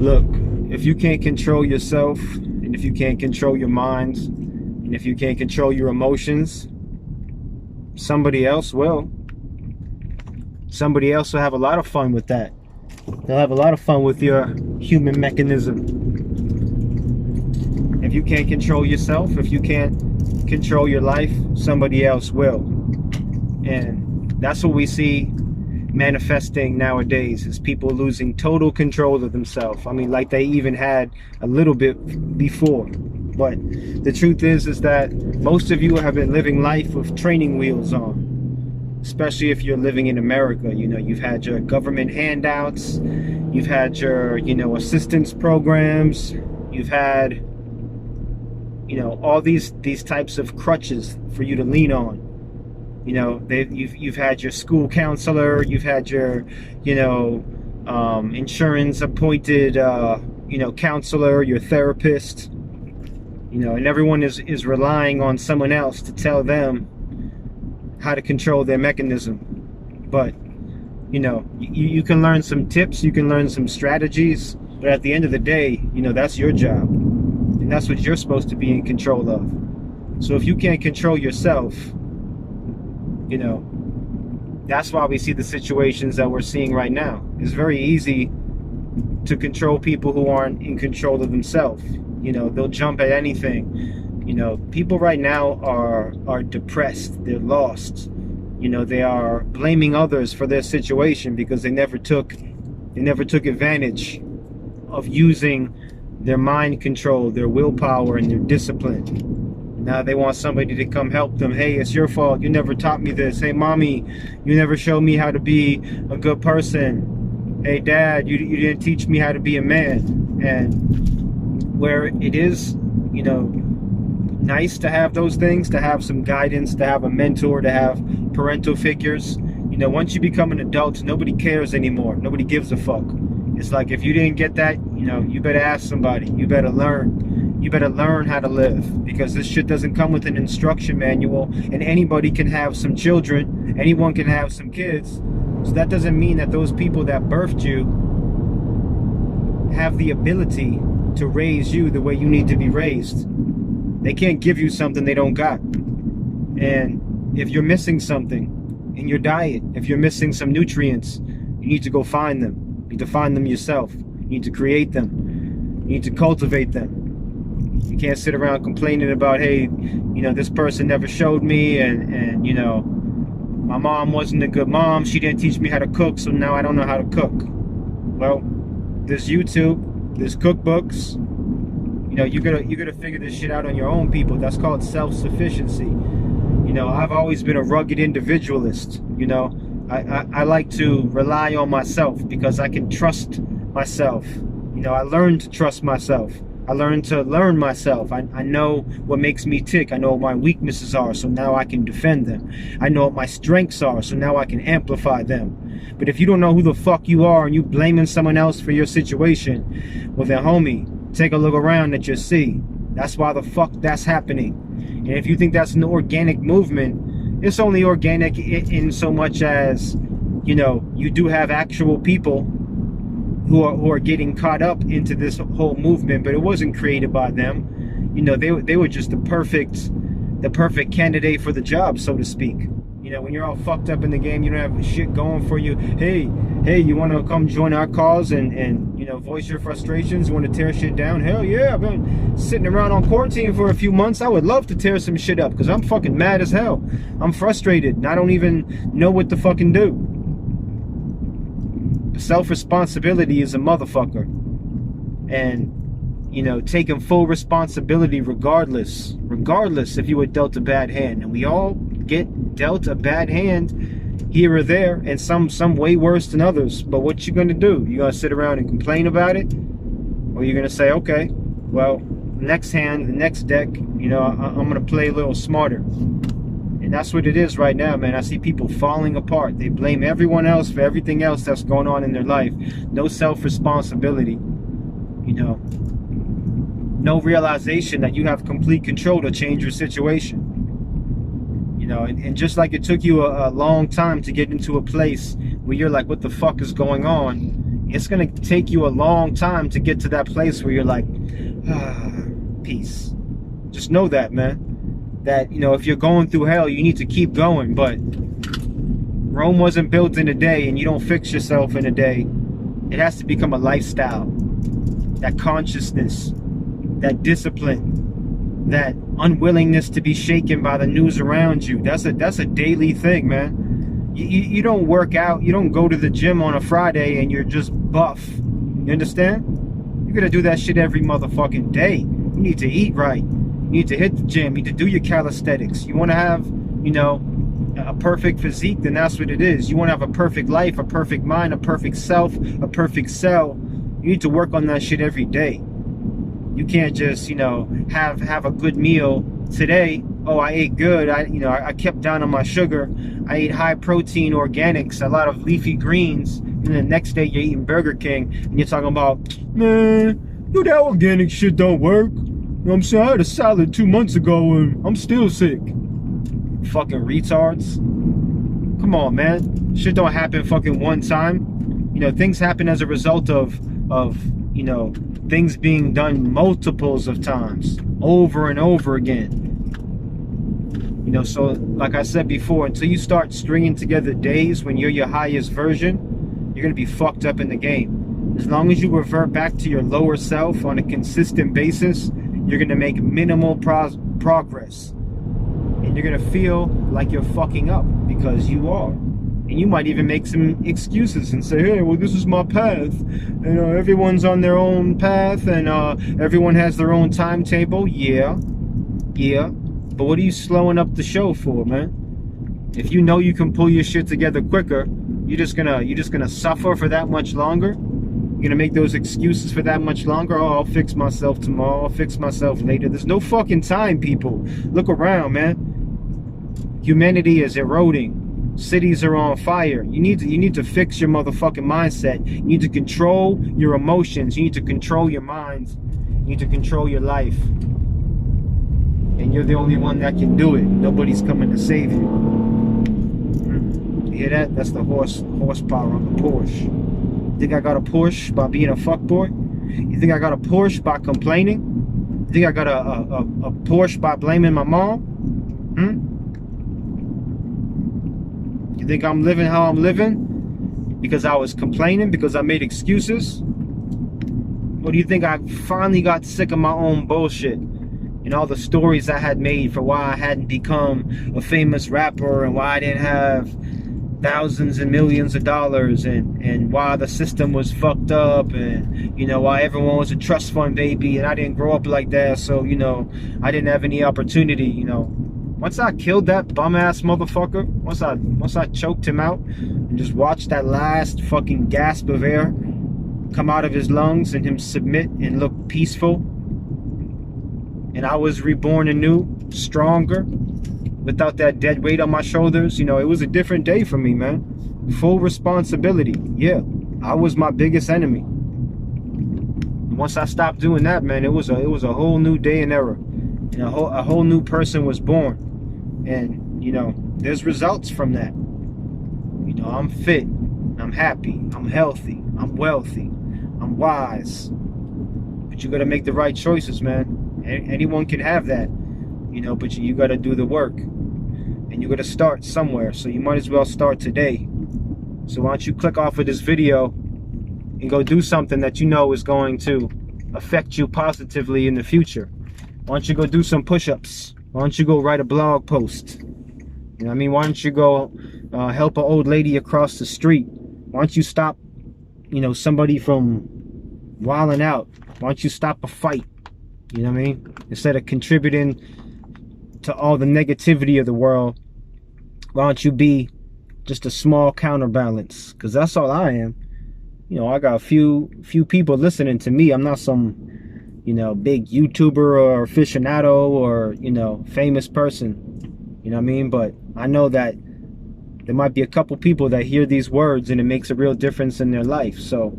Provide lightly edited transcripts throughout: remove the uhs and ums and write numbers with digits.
Look, if you can't control yourself, and if you can't control your mind, and if you can't control your emotions, somebody else will. Somebody else will have a lot of fun with that. They'll have a lot of fun with your human mechanism. If you can't control yourself, if you can't control your life, somebody else will. And that's what we see manifesting nowadays, is people losing total control of themselves. I mean, like they even had a little bit before. But the truth is that most of you have been living life with training wheels on, especially if you're living in America. You know, you've had your government handouts, you've had your, assistance programs, you've had, all these types of crutches for you to lean on. You've had your school counselor, you've had your, insurance appointed, counselor, your therapist, and everyone is relying on someone else to tell them how to control their mechanism. But, you can learn some tips, you can learn some strategies, but at the end of the day, that's your job. And that's what you're supposed to be in control of. So if you can't control yourself, that's why we see the situations that we're seeing right now. It's very easy to control people who aren't in control of themselves. They'll jump at anything. People right now are depressed. They're lost. They are blaming others for their situation because they never took advantage of using their mind control, their willpower, and their discipline. Now they want somebody to come help them. Hey, it's your fault. You never taught me this. Hey, mommy, you never showed me how to be a good person. Hey, dad, you didn't teach me how to be a man. And where it is, nice to have those things, to have some guidance, to have a mentor, to have parental figures. Once you become an adult, nobody cares anymore. Nobody gives a fuck. It's like, if you didn't get that, you better ask somebody. You better learn. You better learn how to live, because this shit doesn't come with an instruction manual, and anybody can have some children, anyone can have some kids. So that doesn't mean that those people that birthed you have the ability to raise you the way you need to be raised. They can't give you something they don't got. And if you're missing something in your diet, if you're missing some nutrients, you need to go find them. You need to find them yourself. You need to create them. You need to cultivate them. You can't sit around complaining about, hey, this person never showed me, and my mom wasn't a good mom. She didn't teach me how to cook, so now I don't know how to cook. Well, there's YouTube, there's cookbooks. You gotta figure this shit out on your own, people. That's called self-sufficiency. I've always been a rugged individualist. I like to rely on myself because I can trust myself. I learned to trust myself. I learned to learn myself. I know what makes me tick. I know what my weaknesses are, so now I can defend them. I know what my strengths are, so now I can amplify them. But if you don't know who the fuck you are and you blaming someone else for your situation, well then, homie, take a look around at your sea. That's why the fuck that's happening. And if you think that's an organic movement, it's only organic in so much as, you do have actual people who are getting caught up into this whole movement, but it wasn't created by them. They were just the perfect candidate for the job, so to speak. When you're all fucked up in the game, you don't have shit going for you. Hey, you want to come join our cause and voice your frustrations? You want to tear shit down? Hell yeah, I've been sitting around on quarantine for a few months. I would love to tear some shit up because I'm fucking mad as hell. I'm frustrated and I don't even know what to fucking do. Self-responsibility is a motherfucker. And, taking full responsibility regardless if you were dealt a bad hand. And we all get dealt a bad hand here or there, and some way worse than others. But what you gonna do? You gonna sit around and complain about it? Or you're gonna say, okay, well, next hand, the next deck, I'm gonna play a little smarter. And that's what it is right now, man. I see people falling apart. They blame everyone else for everything else that's going on in their life. No self-responsibility. No realization that you have complete control to change your situation. And just like it took you a long time to get into a place where you're like, what the fuck is going on? it's gonna take you a long time to get to that place where you're like, peace. Just know that, man. That, you know, if you're going through hell, you need to keep going. But Rome wasn't built in a day, and you don't fix yourself in a day. It has to become a lifestyle. That consciousness, that discipline, that unwillingness to be shaken by the news around you. That's a daily thing, man. You don't work out, you don't go to the gym on a Friday and you're just buff. You understand? You're gonna do that shit every motherfucking day. You need to eat right. You need to hit the gym. You need to do your calisthenics. You want to have, you know, a perfect physique, then that's what it is. You want to have a perfect life, a perfect mind, a perfect self, a perfect cell. You need to work on that shit every day. You can't just, you know, have a good meal today. Oh, I ate good. I kept down on my sugar. I ate high protein organics, a lot of leafy greens. And the next day you're eating Burger King and you're talking about, man, that organic shit don't work. You know what I'm saying? I had a salad 2 months ago and I'm still sick. Fucking retards. Come on, man. Shit don't happen fucking one time. You know, things happen as a result of you know, things being done multiples of times, over and over again. You know, so like I said before, until you start stringing together days when you're your highest version, you're gonna be fucked up in the game. As long as you revert back to your lower self on a consistent basis, you're gonna make minimal progress. And you're gonna feel like you're fucking up, because you are. And you might even make some excuses and say, hey, well, this is my path. You know, everyone's on their own path, and everyone has their own timetable. Yeah. But what are you slowing up the show for, man? If you know you can pull your shit together quicker, you're just gonna suffer for that much longer. You're gonna make those excuses for that much longer. Oh, I'll fix myself tomorrow. I'll fix myself later. There's no fucking time, people. Look around, man. Humanity is eroding. Cities are on fire. You need to fix your motherfucking mindset. You need to control your emotions. You need to control your minds. You need to control your life. And you're the only one that can do it. Nobody's coming to save you. You hear that? That's the horsepower on the Porsche. You think I got a Porsche by being a fuckboy? You think I got a Porsche by complaining? You think I got a Porsche by blaming my mom? You think I'm living how I'm living because I was complaining, because I made excuses? Or do you think I finally got sick of my own bullshit and all the stories I had made for why I hadn't become a famous rapper, and why I didn't have thousands and millions of dollars, and why the system was fucked up, and, you know, why everyone was a trust fund baby, and I didn't grow up like that, so, you know, I didn't have any opportunity, you know. Once I killed that bum-ass motherfucker, once I choked him out and just watched that last fucking gasp of air come out of his lungs and him submit and look peaceful, and I was reborn anew, stronger, without that dead weight on my shoulders, you know, it was a different day for me, man. Full responsibility. Yeah, I was my biggest enemy. And once I stopped doing that, man, it was a whole new day and era. And a whole new person was born. And, you know, there's results from that. You know, I'm fit, I'm happy, I'm healthy, I'm wealthy, I'm wise. But you gotta make the right choices, man. Anyone can have that, you know, but you gotta do the work. And you gotta start somewhere, so you might as well start today. So why don't you click off of this video and go do something that you know is going to affect you positively in the future. Why don't you go do some push-ups? Why don't you go write a blog post? You know what I mean? Why don't you go help an old lady across the street? Why don't you stop, you know, somebody from wilding out? Why don't you stop a fight? You know what I mean? Instead of contributing to all the negativity of the world, why don't you be just a small counterbalance? Because that's all I am. You know, I got a few people listening to me. I'm not some, you know, big YouTuber or aficionado or, you know, famous person. You know what I mean? But I know that there might be a couple people that hear these words and it makes a real difference in their life. So,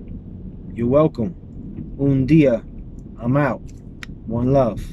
you're welcome. Un dia. I'm out. One love.